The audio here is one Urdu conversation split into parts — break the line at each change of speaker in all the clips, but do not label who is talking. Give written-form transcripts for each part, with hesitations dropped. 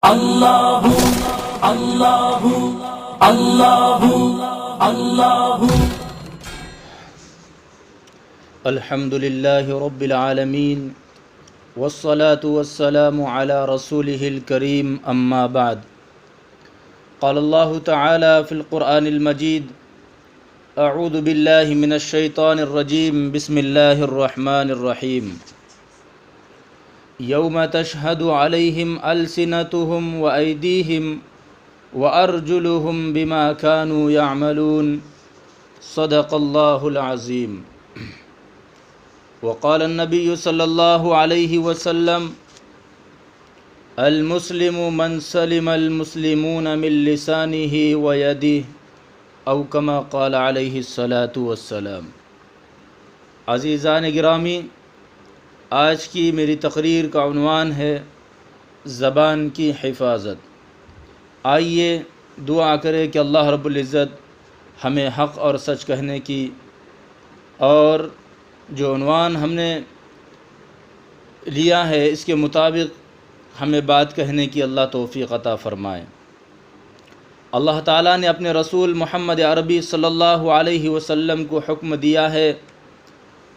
اللہ اللہ اللہ اللہ
الحمد للہ رب العالمین والصلاة والسلام على رسوله الكريم اما بعد قال اللہ تعالی فی القرآن المجید اعوذ باللہ من الشیطان الرجیم بسم اللہ الرحمن الرحیم یوم تشہد علیہم السنتہم وایدیہم وارجلہم بما كانوا يعملون صدق اللہ العظیم وقال النبی صلی اللہ علیہ وسلم المسلم من سلم المسلمون من لسانہ ویدہ او کما قال علیہ الصلاۃ والسلام۔ عزیزان گرامی، آج کی میری تقریر کا عنوان ہے زبان کی حفاظت۔ آئیے دعا کرے کہ اللہ رب العزت ہمیں حق اور سچ کہنے کی اور جو عنوان ہم نے لیا ہے اس کے مطابق ہمیں بات کہنے کی اللہ توفیق عطا فرمائے۔ اللہ تعالیٰ نے اپنے رسول محمد عربی صلی اللہ علیہ وسلم کو حکم دیا ہے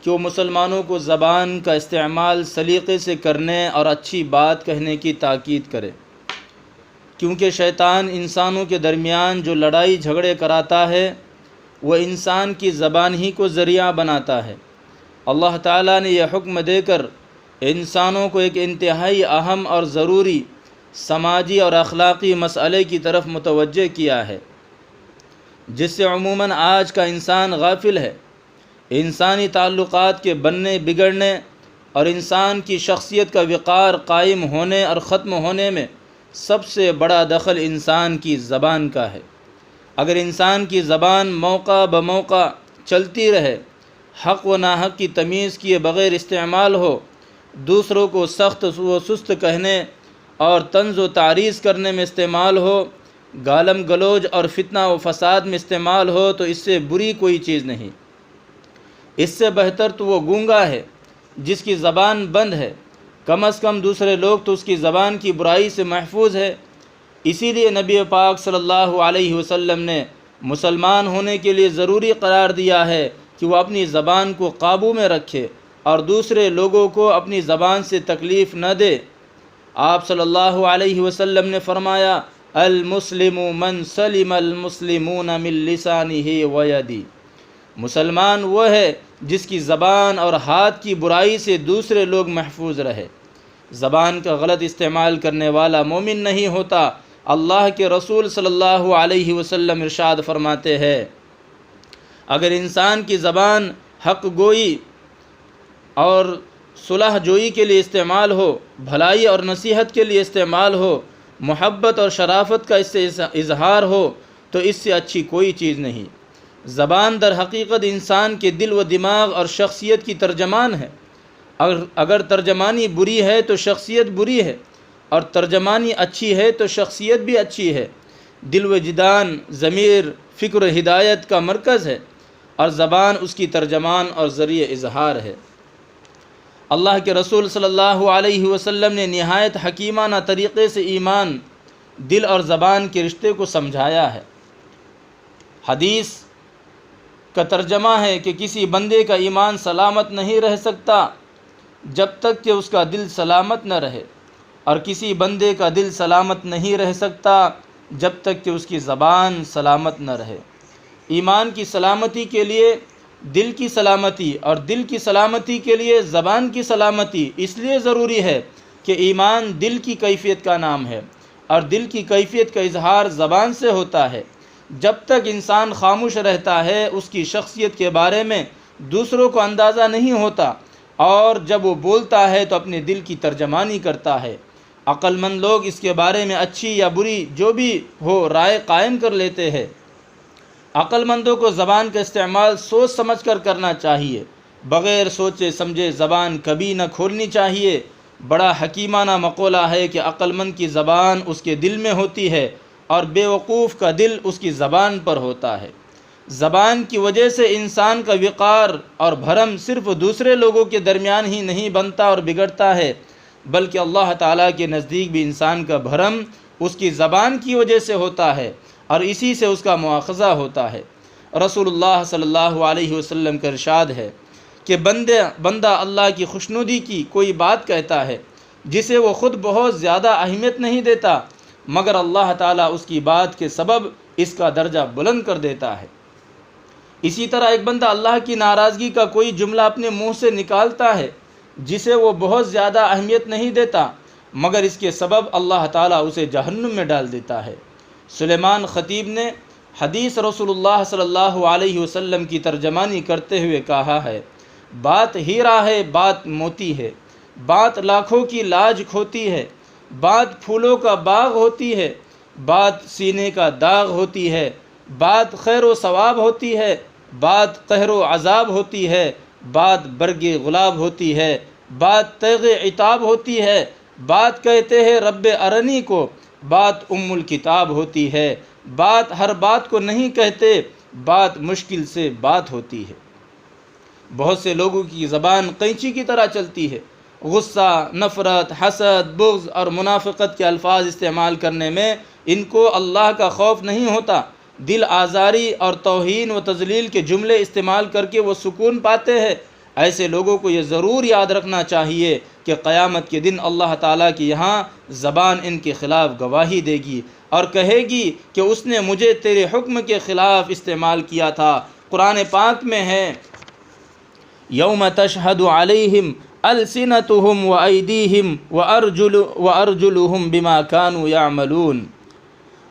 کہ وہ مسلمانوں کو زبان کا استعمال سلیقے سے کرنے اور اچھی بات کہنے کی تاکید کرے، کیونکہ شیطان انسانوں کے درمیان جو لڑائی جھگڑے کراتا ہے وہ انسان کی زبان ہی کو ذریعہ بناتا ہے۔ اللہ تعالیٰ نے یہ حکم دے کر انسانوں کو ایک انتہائی اہم اور ضروری سماجی اور اخلاقی مسئلے کی طرف متوجہ کیا ہے، جس سے عموماً آج کا انسان غافل ہے۔ انسانی تعلقات کے بننے بگڑنے اور انسان کی شخصیت کا وقار قائم ہونے اور ختم ہونے میں سب سے بڑا دخل انسان کی زبان کا ہے۔ اگر انسان کی زبان موقع بموقع چلتی رہے، حق و ناحق کی تمیز کیے بغیر استعمال ہو، دوسروں کو سخت و سست کہنے اور طنز و تعریض کرنے میں استعمال ہو، گالم گلوچ اور فتنہ و فساد میں استعمال ہو، تو اس سے بری کوئی چیز نہیں۔ اس سے بہتر تو وہ گونگا ہے جس کی زبان بند ہے، کم از کم دوسرے لوگ تو اس کی زبان کی برائی سے محفوظ ہے۔ اسی لیے نبی پاک صلی اللہ علیہ وسلم نے مسلمان ہونے کے لیے ضروری قرار دیا ہے کہ وہ اپنی زبان کو قابو میں رکھے اور دوسرے لوگوں کو اپنی زبان سے تکلیف نہ دے۔ آپ صلی اللہ علیہ وسلم نے فرمایا المسلم من سلم المسلمون من لسانہ ویدہ، مسلمان وہ ہے جس کی زبان اور ہاتھ کی برائی سے دوسرے لوگ محفوظ رہے۔ زبان کا غلط استعمال کرنے والا مومن نہیں ہوتا۔ اللہ کے رسول صلی اللہ علیہ وسلم ارشاد فرماتے ہیں، اگر انسان کی زبان حق گوئی اور صلح جوئی کے لیے استعمال ہو، بھلائی اور نصیحت کے لیے استعمال ہو، محبت اور شرافت کا اس سے اظہار ہو، تو اس سے اچھی کوئی چیز نہیں۔ زبان در حقیقت انسان کے دل و دماغ اور شخصیت کی ترجمان ہے۔ اگر ترجمانی بری ہے تو شخصیت بری ہے، اور ترجمانی اچھی ہے تو شخصیت بھی اچھی ہے۔ دل وجدان، ضمیر، فکر و ہدایت کا مرکز ہے، اور زبان اس کی ترجمان اور ذریعہ اظہار ہے۔ اللہ کے رسول صلی اللہ علیہ وسلم نے نہایت حکیمانہ طریقے سے ایمان، دل اور زبان کے رشتے کو سمجھایا ہے۔ حدیث کا ترجمہ ہے کہ کسی بندے کا ایمان سلامت نہیں رہ سکتا جب تک کہ اس کا دل سلامت نہ رہے، اور کسی بندے کا دل سلامت نہیں رہ سکتا جب تک کہ اس کی زبان سلامت نہ رہے۔ ایمان کی سلامتی کے لیے دل کی سلامتی، اور دل کی سلامتی کے لیے زبان کی سلامتی اس لیے ضروری ہے کہ ایمان دل کی کیفیت کا نام ہے، اور دل کی کیفیت کا اظہار زبان سے ہوتا ہے۔ جب تک انسان خاموش رہتا ہے اس کی شخصیت کے بارے میں دوسروں کو اندازہ نہیں ہوتا، اور جب وہ بولتا ہے تو اپنے دل کی ترجمانی کرتا ہے۔ عقل مند لوگ اس کے بارے میں اچھی یا بری جو بھی ہو رائے قائم کر لیتے ہیں۔ عقل مندوں کو زبان کا استعمال سوچ سمجھ کر کرنا چاہیے، بغیر سوچے سمجھے زبان کبھی نہ کھولنی چاہیے۔ بڑا حکیمانہ مقولہ ہے کہ عقل مند کی زبان اس کے دل میں ہوتی ہے، اور بے وقوف کا دل اس کی زبان پر ہوتا ہے۔ زبان کی وجہ سے انسان کا وقار اور بھرم صرف دوسرے لوگوں کے درمیان ہی نہیں بنتا اور بگڑتا ہے، بلکہ اللہ تعالیٰ کے نزدیک بھی انسان کا بھرم اس کی زبان کی وجہ سے ہوتا ہے اور اسی سے اس کا مواخذہ ہوتا ہے۔ رسول اللہ صلی اللہ علیہ وسلم کا ارشاد ہے کہ بندہ اللہ کی خوشنودی کی کوئی بات کہتا ہے جسے وہ خود بہت زیادہ اہمیت نہیں دیتا، مگر اللہ تعالیٰ اس کی بات کے سبب اس کا درجہ بلند کر دیتا ہے۔ اسی طرح ایک بندہ اللہ کی ناراضگی کا کوئی جملہ اپنے منہ سے نکالتا ہے جسے وہ بہت زیادہ اہمیت نہیں دیتا، مگر اس کے سبب اللہ تعالیٰ اسے جہنم میں ڈال دیتا ہے۔ سلیمان خطیب نے حدیث رسول اللہ صلی اللہ علیہ وسلم کی ترجمانی کرتے ہوئے کہا ہے، بات ہیرا ہے، بات موتی ہے، بات لاکھوں کی لاج کھوتی ہے، بات پھولوں کا باغ ہوتی ہے، بات سینے کا داغ ہوتی ہے، بات خیر و ثواب ہوتی ہے، بات قہر و عذاب ہوتی ہے، بات برگ گلاب ہوتی ہے، بات تیغ عتاب ہوتی ہے، بات کہتے ہیں رب ارنی کو، بات ام الکتاب ہوتی ہے، بات ہر بات کو نہیں کہتے، بات مشکل سے بات ہوتی ہے۔ بہت سے لوگوں کی زبان قینچی کی طرح چلتی ہے، غصہ، نفرت، حسد، بغض اور منافقت کے الفاظ استعمال کرنے میں ان کو اللہ کا خوف نہیں ہوتا، دل آزاری اور توہین و تذلیل کے جملے استعمال کر کے وہ سکون پاتے ہیں۔ ایسے لوگوں کو یہ ضرور یاد رکھنا چاہیے کہ قیامت کے دن اللہ تعالیٰ کی یہاں زبان ان کے خلاف گواہی دے گی اور کہے گی کہ اس نے مجھے تیرے حکم کے خلاف استعمال کیا تھا۔ قرآن پاک میں ہے، یوم تشہد علیہم السنتہم وایدیہم وارجلہم بما کانوا یعملون۔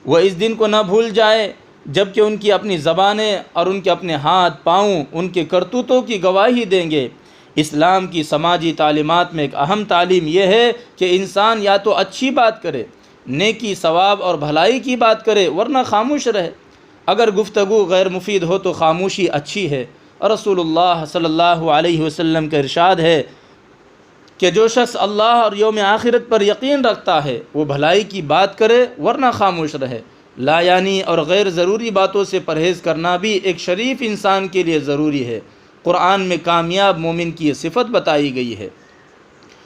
وہ اس دن کو نہ بھول جائے جب کہ ان کی اپنی زبانیں اور ان کے اپنے ہاتھ پاؤں ان کے کرتوتوں کی گواہی دیں گے۔ اسلام کی سماجی تعلیمات میں ایک اہم تعلیم یہ ہے کہ انسان یا تو اچھی بات کرے، نیکی، ثواب اور بھلائی کی بات کرے، ورنہ خاموش رہے۔ اگر گفتگو غیر مفید ہو تو خاموشی اچھی ہے۔ رسول اللہ صلی اللہ علیہ وسلم کا ارشاد ہے کہ جو شخص اللہ اور یوم آخرت پر یقین رکھتا ہے وہ بھلائی کی بات کرے ورنہ خاموش رہے۔ لا یعنی اور غیر ضروری باتوں سے پرہیز کرنا بھی ایک شریف انسان کے لیے ضروری ہے۔ قرآن میں کامیاب مومن کی یہ صفت بتائی گئی ہے،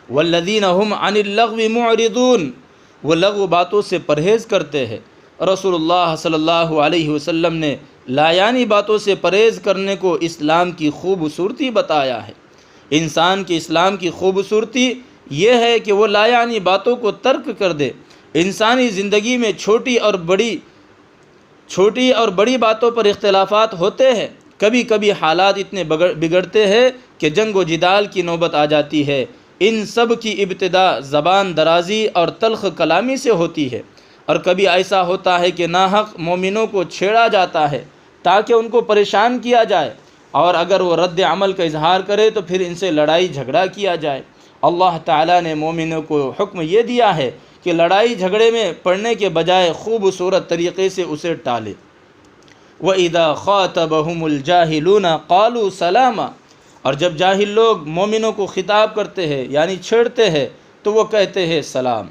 والذین هم عن اللغو معرضون، وہ لغو باتوں سے پرہیز کرتے ہیں۔ رسول اللہ صلی اللہ علیہ وسلم نے لا یعنی باتوں سے پرہیز کرنے کو اسلام کی خوبصورتی بتایا ہے۔ انسان کے اسلام کی خوبصورتی یہ ہے کہ وہ لا یعنی باتوں کو ترک کر دے۔ انسانی زندگی میں چھوٹی اور بڑی باتوں پر اختلافات ہوتے ہیں، کبھی کبھی حالات اتنے بگڑتے ہیں کہ جنگ و جدال کی نوبت آ جاتی ہے۔ ان سب کی ابتدا زبان درازی اور تلخ کلامی سے ہوتی ہے، اور کبھی ایسا ہوتا ہے کہ ناحق مومنوں کو چھیڑا جاتا ہے تاکہ ان کو پریشان کیا جائے، اور اگر وہ رد عمل کا اظہار کرے تو پھر ان سے لڑائی جھگڑا کیا جائے۔ اللہ تعالیٰ نے مومنوں کو حکم یہ دیا ہے کہ لڑائی جھگڑے میں پڑنے کے بجائے خوبصورت طریقے سے اسے ٹالے۔ وَإِذَا خَاطَبَهُمُ الْجَاهِلُونَ قَالُوا سَلَامًا، اور جب جاہل لوگ مومنوں کو خطاب کرتے ہیں یعنی چھیڑتے ہیں تو وہ کہتے ہیں سلام۔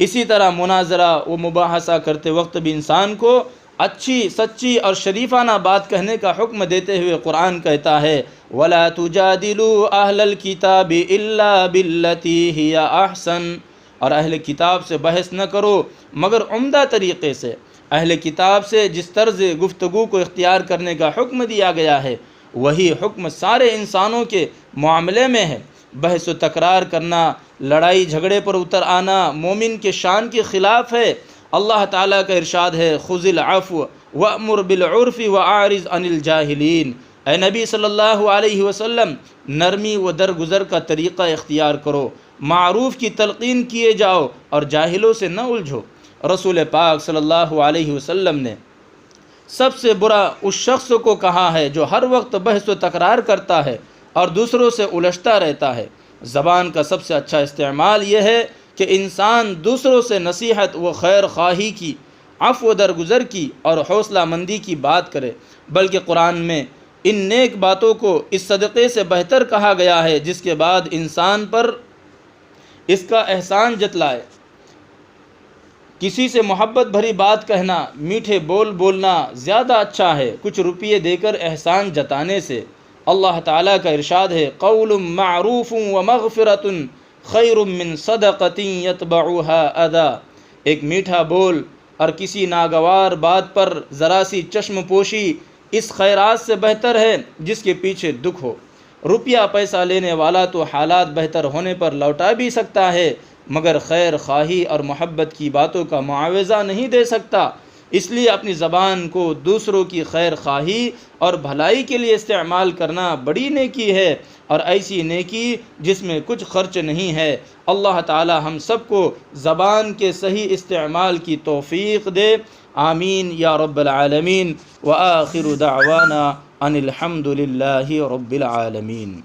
اسی طرح مناظرہ و مباحثہ کرتے وقت بھی انسان کو اچھی، سچی اور شریفانہ بات کہنے کا حکم دیتے ہوئے قرآن کہتا ہے وَلَا تُجَادِلُوا أَهْلَ الْكِتَابِ إِلَّا بِالَّتِي هِيَ أَحْسَنُ، اور اہل کتاب سے بحث نہ کرو مگر عمدہ طریقے سے۔ اہل کتاب سے جس طرز گفتگو کو اختیار کرنے کا حکم دیا گیا ہے وہی حکم سارے انسانوں کے معاملے میں ہے۔ بحث و تکرار کرنا، لڑائی جھگڑے پر اتر آنا مومن کے شان کے خلاف ہے۔ اللہ تعالیٰ کا ارشاد ہے خُذِ الْعَفْوَ وَأْمُرْ بِالْعُرْفِ وَأَعْرِضْ عَنِ الْجَاهِلِينَ، اے نبی صلی اللہ علیہ وسلم نرمی و درگزر کا طریقہ اختیار کرو، معروف کی تلقین کیے جاؤ اور جاہلوں سے نہ الجھو۔ رسول پاک صلی اللہ علیہ وسلم نے سب سے برا اس شخص کو کہا ہے جو ہر وقت بحث و تکرار کرتا ہے اور دوسروں سے الجھتا رہتا ہے۔ زبان کا سب سے اچھا استعمال یہ ہے کہ انسان دوسروں سے نصیحت و خیر خواہی کی، عفو و درگزر کی اور حوصلہ مندی کی بات کرے، بلکہ قرآن میں ان نیک باتوں کو اس صدقے سے بہتر کہا گیا ہے جس کے بعد انسان پر اس کا احسان جتلائے۔ کسی سے محبت بھری بات کہنا، میٹھے بول بولنا زیادہ اچھا ہے کچھ روپیے دے کر احسان جتانے سے۔ اللہ تعالیٰ کا ارشاد ہے قول معروف ومغفرۃ خیر من صدقۃ یتبعها اذی، ایک میٹھا بول اور کسی ناگوار بات پر ذرا سی چشم پوشی اس خیرات سے بہتر ہے جس کے پیچھے دکھ ہو۔ روپیہ پیسہ لینے والا تو حالات بہتر ہونے پر لوٹا بھی سکتا ہے، مگر خیر خواہی اور محبت کی باتوں کا معاوضہ نہیں دے سکتا۔ اس لیے اپنی زبان کو دوسروں کی خیر خواہی اور بھلائی کے لیے استعمال کرنا بڑی نیکی ہے، اور ایسی نیکی جس میں کچھ خرچ نہیں ہے۔ اللہ تعالی ہم سب کو زبان کے صحیح استعمال کی توفیق دے، آمین یا رب العالمین۔ وآخر دعوانا ان الحمد للہ رب العالمین۔